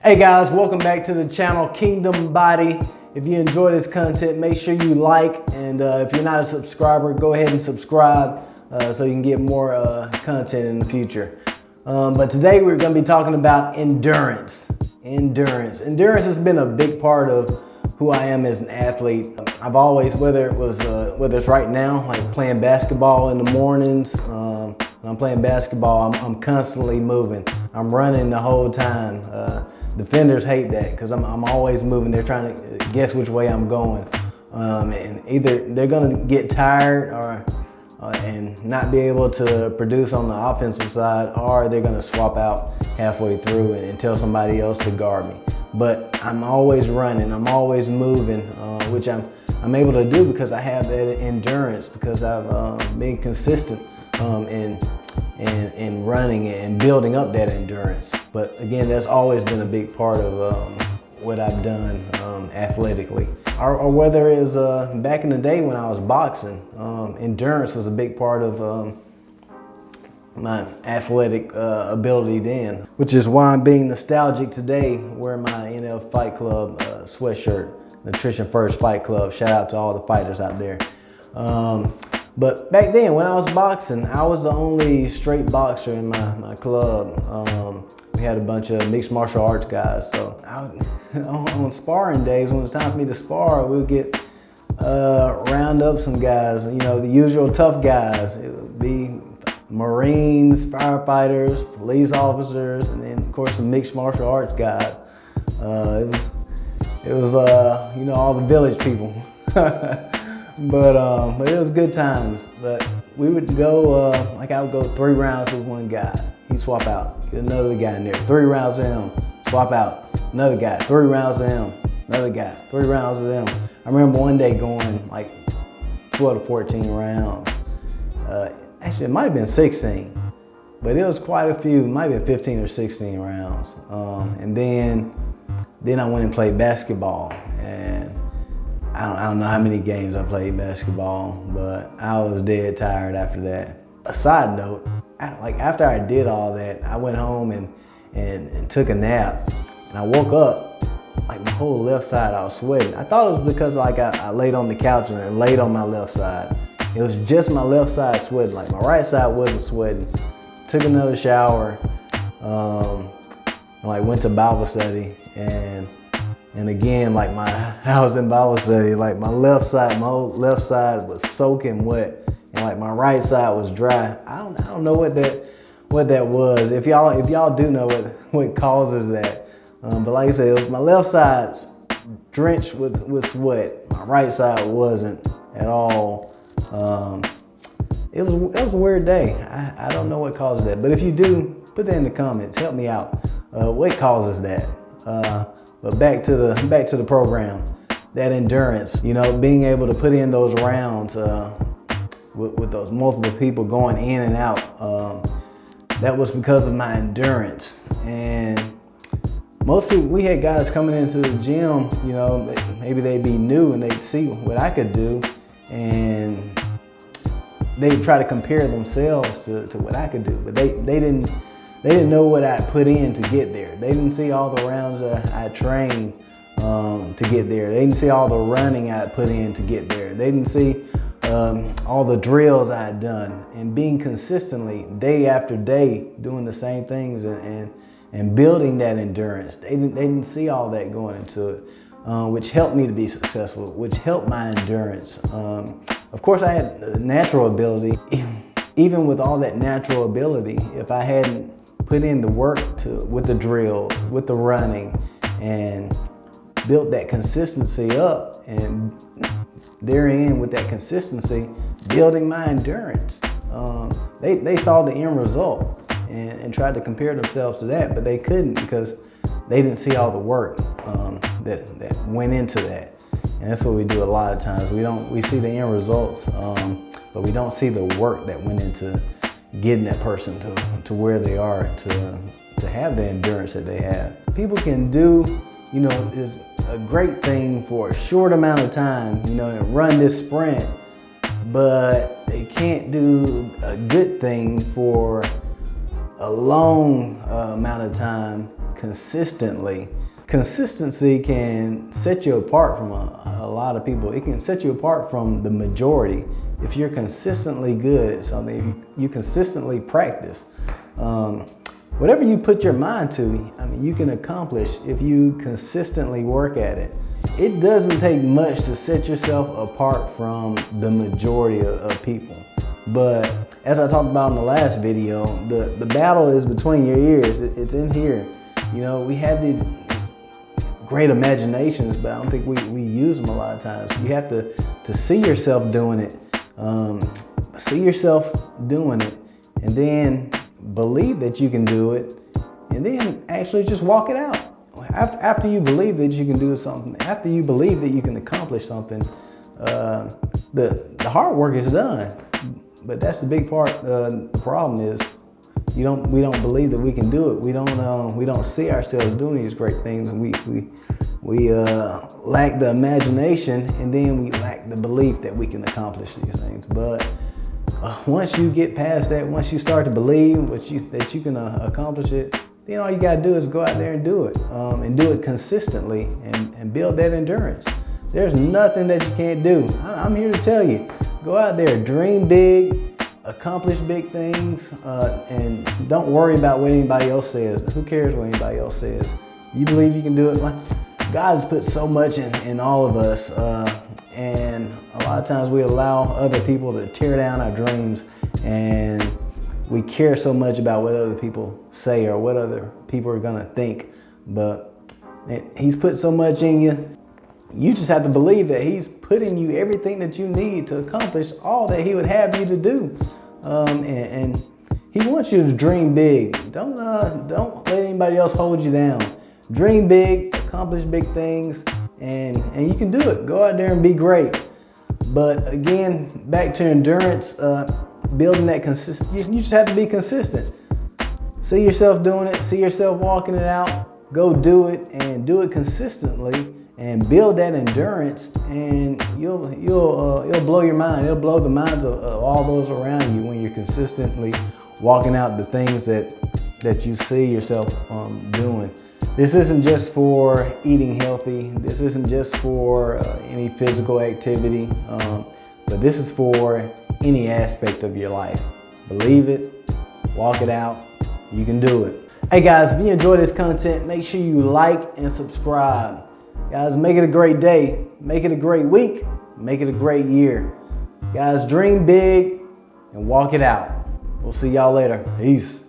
Hey guys, welcome back to the channel Kingdom Body. If you enjoy this content, make sure you like, and if you're not a subscriber, go ahead and subscribe so you can get more content in the future. But today we're going to be talking about endurance. Endurance has been a big part of who I am as an athlete. I've always, whether it's right now, like playing basketball in the mornings, when I'm playing basketball, I'm constantly moving. I'm running the whole time. Defenders hate that because I'm always moving. They're trying to guess which way I'm going. And either they're gonna get tired and not be able to produce on the offensive side, or they're gonna swap out halfway through and tell somebody else to guard me. But I'm always running, I'm always moving, which I'm able to do because I have that endurance, because I've been consistent in running and building up that endurance. But again, that's always been a big part of what I've done athletically. Or whether it was back in the day when I was boxing, endurance was a big part of my athletic ability then, which is why I'm being nostalgic today, wearing my NL Fight Club sweatshirt, Nutrition First Fight Club. Shout out to all the fighters out there. But back then, when I was boxing, I was the only straight boxer in my club. We had a bunch of mixed martial arts guys. So on sparring days, when it was time for me to spar, we would get round up some guys, you know, the usual tough guys. It would be Marines, firefighters, police officers, and then of course some mixed martial arts guys. It was you know, all the village people. But it was good times. But we would go, like I would go 3 rounds with one guy. He'd swap out, get another guy in there. 3 rounds with him, swap out, another guy. 3 rounds with him, another guy. 3 rounds with him. I remember one day going like 12 to 14 rounds. Actually, it might have been 16, but it was quite a few. It might have been 15 or 16 rounds. And then I went and played basketball, and I don't know how many games I played basketball, but I was dead tired after that. A side note, like after I did all that, I went home and took a nap, and I woke up, like my whole left side, I was sweating. I thought it was because like I laid on the couch and laid on my left side. It was just my left side sweating, like my right side wasn't sweating. Took another shower, like went to Bible study, and again, like I was in Bible study, like my whole left side was soaking wet, and like my right side was dry. I don't know what that was. If y'all do know what causes that, but like I said, it was my left side's drenched with sweat. My right side wasn't at all. It was a weird day. I don't know what causes that, but if you do, put that in the comments. Help me out. What causes that? But back to the program, that endurance, you know, being able to put in those rounds with those multiple people going in and out, that was because of my endurance. And most people, we had guys coming into the gym, you know, maybe they'd be new and they'd see what I could do, and they'd try to compare themselves to what I could do, but they didn't know what I put in to get there. They didn't see all the rounds that I trained to get there. They didn't see all the running I put in to get there. They didn't see all the drills I had done, and being consistently day after day doing the same things and building that endurance. They didn't see all that going into it, which helped me to be successful, which helped my endurance. Of course, I had natural ability. Even with all that natural ability, if I hadn't put in the work with the drills, with the running, and built that consistency up, and therein with that consistency, building my endurance. They saw the end result and tried to compare themselves to that, but they couldn't because they didn't see all the work that went into that. And that's what we do a lot of times. We see the end results, but we don't see the work that went into getting that person to where they are, to have the endurance that they have. People can do, you know, is a great thing for a short amount of time, you know, and run this sprint, but they can't do a good thing for a long amount of time consistently. Consistency can set you apart from a lot of people. It can set you apart from the majority. If you're consistently good at something, if you consistently practice, whatever you put your mind to, I mean, you can accomplish if you consistently work at it. It doesn't take much to set yourself apart from the majority of people. But as I talked about in the last video, the battle is between your ears. It's in here. You know, we have these great imaginations, but I don't think we use them a lot of times. You have to see yourself doing it. See yourself doing it, and then believe that you can do it, and then actually just walk it out. After you believe that you can do something, after you believe that you can accomplish something, the hard work is done. But that's the big part. The problem is we don't believe that we can do it. We don't see ourselves doing these great things, and we lack the imagination, and then we lack the belief that we can accomplish these things. But once you get past that, once you start to believe that you can accomplish it, then all you gotta do is go out there and do it, and do it consistently, and build that endurance. There's nothing that you can't do. I'm here to tell you, go out there, dream big, accomplish big things, and don't worry about what anybody else says. Who cares what anybody else says? You believe you can do it. God has put so much in all of us, and a lot of times we allow other people to tear down our dreams, and we care so much about what other people say or what other people are gonna think. But He's put so much in you. You just have to believe that He's putting you everything that you need to accomplish all that He would have you to do. And He wants you to dream big. Don't let anybody else hold you down. Dream big, accomplish big things, and you can do it. Go out there and be great. But again, back to endurance, building that consistent. You just have to be consistent. See yourself doing it. See yourself walking it out. Go do it, and do it consistently, and build that endurance, and you'll blow your mind. It'll blow the minds of all those around you when you're consistently walking out the things that you see yourself doing. This isn't just for eating healthy. This isn't just for any physical activity, but this is for any aspect of your life. Believe it, walk it out, you can do it. Hey guys, if you enjoy this content, make sure you like and subscribe. Guys, make it a great day, make it a great week, make it a great year. Guys, dream big and walk it out. We'll see y'all later. Peace.